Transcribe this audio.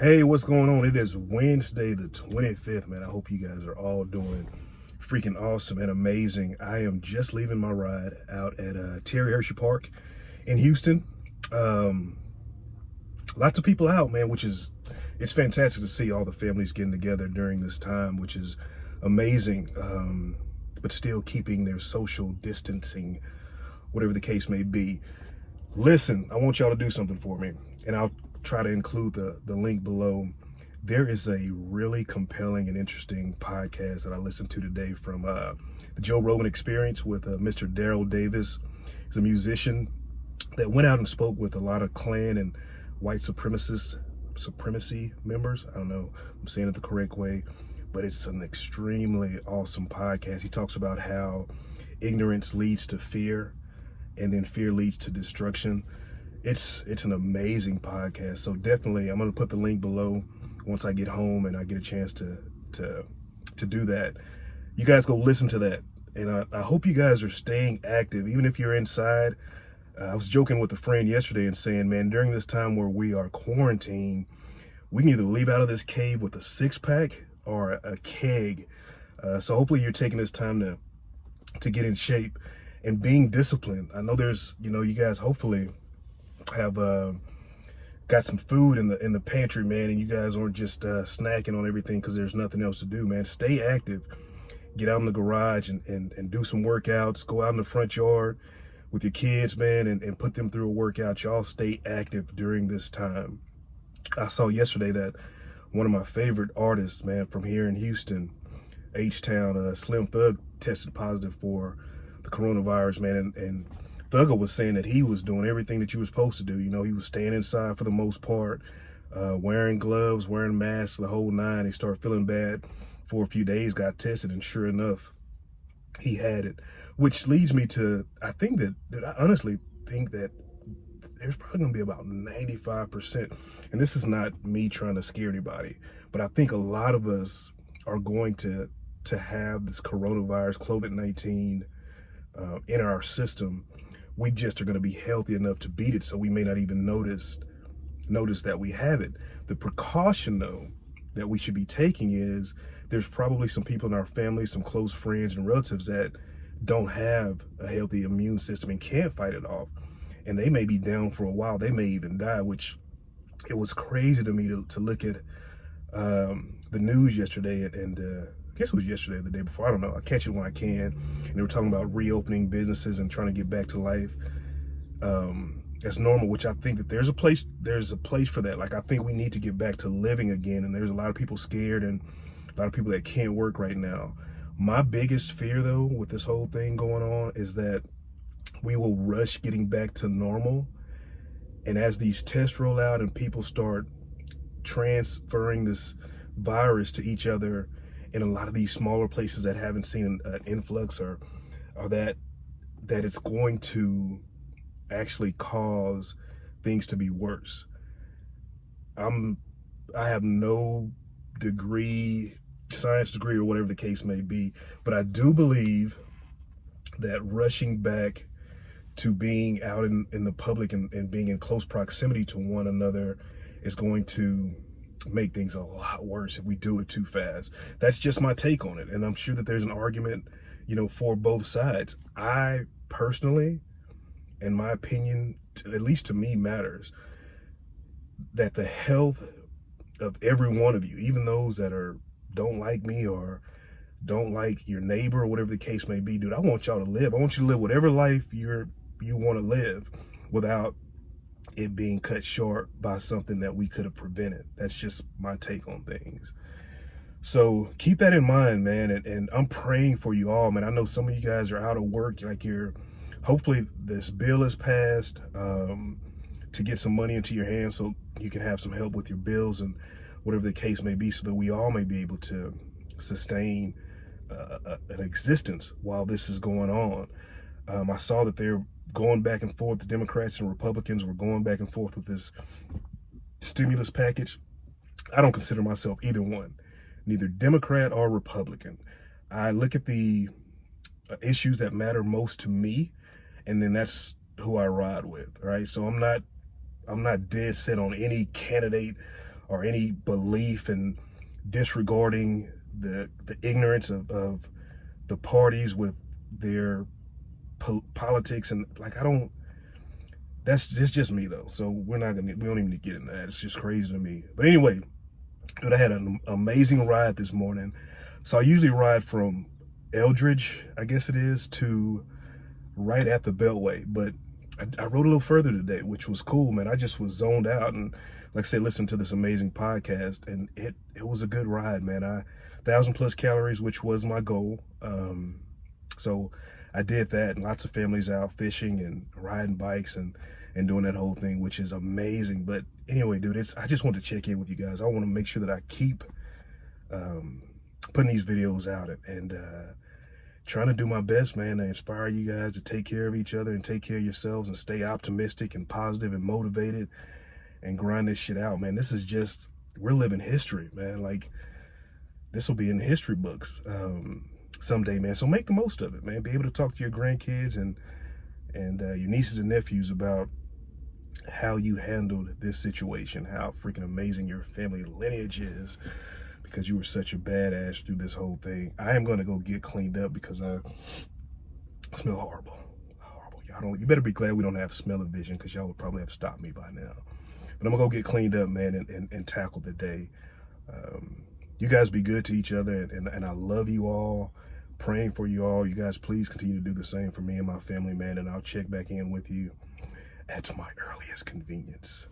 Hey, what's going on? It is Wednesday the 25th, man. I hope you guys are all doing freaking awesome and amazing. I am just leaving my ride out at Terry Hershey Park in Houston. Um, Lots of people out, man, it's fantastic to see all the families getting together during this time, which is amazing. But still keeping their social distancing, whatever the case may be. Listen, I want y'all to do something for me, and I'll try to include the link below. There is a really compelling and interesting podcast that I listened to today from the Joe Rogan Experience with Mr. Daryl Davis. He's a musician that went out and spoke with a lot of Klan and white supremacy members. I don't know if I'm saying it the correct way, but it's an extremely awesome podcast. He talks about how ignorance leads to fear, and then fear leads to destruction. It's an amazing podcast. So definitely, I'm gonna put the link below once I get home and I get a chance to do that. You guys go listen to that, and I hope you guys are staying active, even if you're inside. I was joking with a friend yesterday and saying, man, during this time where we are quarantined, we can either leave out of this cave with a six-pack or a keg. So hopefully you're taking this time to get in shape and being disciplined. I know there's, you guys hopefully have got some food in the pantry, man, and you guys aren't just snacking on everything because there's nothing else to do, man. Stay active. Get out in the garage and do some workouts. Go out in the front yard with your kids, man, and put them through a workout. Y'all stay active during this time. I saw yesterday that one of my favorite artists, man, from here in Houston, H-Town, Slim Thug, tested positive for the coronavirus, man, and Thugger was saying that he was doing everything that you were supposed to do. He was staying inside for the most part, wearing gloves, wearing masks, the whole nine. He started feeling bad for a few days, got tested, and sure enough, he had it. Which leads me to, I honestly think that there's probably gonna be about 95%, and this is not me trying to scare anybody, but I think a lot of us are going to have this coronavirus, COVID-19, in our system. We just are going to be healthy enough to beat it, so we may not even notice that we have it. The precaution, though, that we should be taking is there's probably some people in our family, some close friends and relatives that don't have a healthy immune system and can't fight it off, and they may be down for a while. They may even die, which it was crazy to me to look at the news yesterday, and I guess it was yesterday or the day before, I don't know, I catch it when I can, and they were talking about reopening businesses and trying to get back to life as normal, which I think that there's a place for that. Like, I think we need to get back to living again, and there's a lot of people scared and a lot of people that can't work right now. My biggest fear, though, with this whole thing going on is that we will rush getting back to normal, and as these tests roll out and people start transferring this virus to each other in a lot of these smaller places that haven't seen an influx, or that it's going to actually cause things to be worse. I have no science degree or whatever the case may be, but I do believe that rushing back to being out in the public and being in close proximity to one another is going to make things a lot worse if we do it too fast. That's just my take on it, and I'm sure that there's an argument, for both sides. I personally, in my opinion, at least to me, matters that the health of every one of you, even those that don't like me or don't like your neighbor or whatever the case may be, dude, I want y'all to live. I want you to live whatever life you want to live without it being cut short by something that we could have prevented. That's just my take on things. So keep that in mind, man, and I'm praying for you all, man. I know some of you guys are out of work, like hopefully this bill is passed to get some money into your hands so you can have some help with your bills and whatever the case may be, so that we all may be able to sustain an existence while this is going on. I saw that they're going back and forth. The Democrats and Republicans were going back and forth with this stimulus package. I don't consider myself either one, neither Democrat or Republican. I look at the issues that matter most to me, and then that's who I ride with, right? So I'm not dead set on any candidate or any belief in disregarding the ignorance of the parties with their politics. And like, I don't, that's just me though. So we don't even need to get into that. It's just crazy to me. But anyway, dude, I had an amazing ride this morning. So I usually ride from Eldridge, I guess it is, to right at the Beltway. But I rode a little further today, which was cool, man. I just was zoned out and, like I said, listened to this amazing podcast, and it was a good ride, man. 1,000+ calories, which was my goal. So I did that, and lots of families out fishing and riding bikes and doing that whole thing, which is amazing. But anyway, dude, I just want to check in with you guys. I want to make sure that I keep putting these videos out and trying to do my best, man, to inspire you guys to take care of each other and take care of yourselves and stay optimistic and positive and motivated and grind this shit out, man. This is just, we're living history, man. Like, this will be in the history books someday, man. So make the most of it, man. Be able to talk to your grandkids and your nieces and nephews about how you handled this situation, how freaking amazing your family lineage is, because you were such a badass through this whole thing. I am going to go get cleaned up because I smell horrible. You better be glad we don't have smell-o-vision, because y'all would probably have stopped me by now. But I'm going to go get cleaned up, man, and tackle the day. You guys be good to each other, and I love you all, praying for you all. You guys, please continue to do the same for me and my family, man, and I'll check back in with you at my earliest convenience.